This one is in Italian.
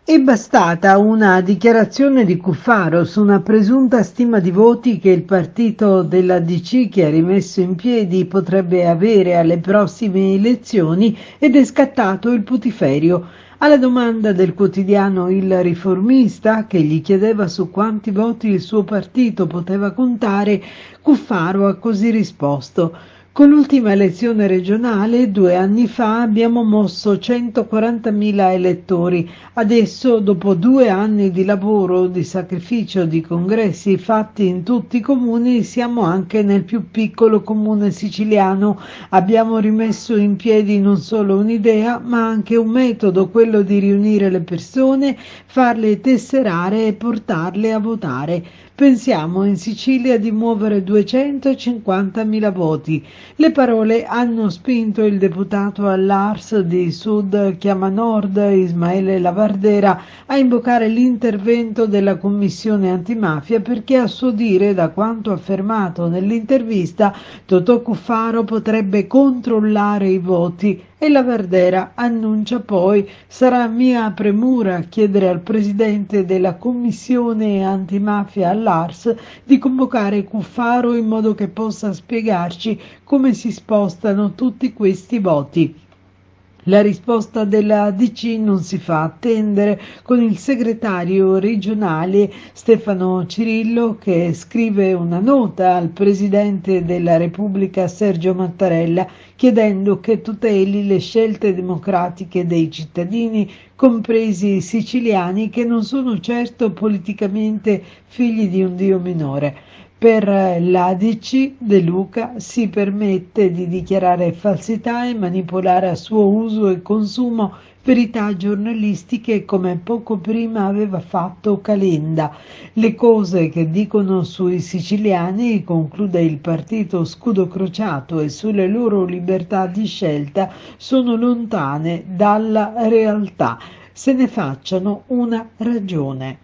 È bastata una dichiarazione di Cuffaro su una presunta stima di voti che il partito della DC, che ha rimesso in piedi, potrebbe avere alle prossime elezioni ed è scattato il putiferio. Alla domanda del quotidiano Il Riformista, che gli chiedeva su quanti voti il suo partito poteva contare, Cuffaro ha così risposto: con l'ultima elezione regionale, 2 anni fa, abbiamo mosso 140.000 elettori. Adesso, dopo 2 anni di lavoro, di sacrificio, di congressi fatti in tutti i comuni, siamo anche nel più piccolo comune siciliano. Abbiamo rimesso in piedi non solo un'idea, ma anche un metodo, quello di riunire le persone, farle tesserare e portarle a votare. Pensiamo in Sicilia di muovere 250.000 voti. Le parole hanno spinto il deputato all'Ars di Sud Chiama Nord, Ismaele Lavardera, a invocare l'intervento della Commissione antimafia perché, a suo dire, da quanto affermato nell'intervista, Totò Cuffaro potrebbe controllare i voti. E Lavardera annuncia poi: sarà mia premura chiedere al presidente della Commissione antimafia all'Ars di convocare Cuffaro in modo che possa spiegarci come si spostano tutti questi voti. La risposta della DC non si fa attendere, con il segretario regionale Stefano Cirillo che scrive una nota al Presidente della Repubblica Sergio Mattarella chiedendo che tuteli le scelte democratiche dei cittadini, compresi i siciliani, che non sono certo politicamente figli di un dio minore. Per l'ADC De Luca si permette di dichiarare falsità e manipolare a suo uso e consumo verità giornalistiche come poco prima aveva fatto Calenda. Le cose che dicono sui siciliani, conclude il partito Scudo Crociato, e sulle loro libertà di scelta sono lontane dalla realtà. Se ne facciano una ragione.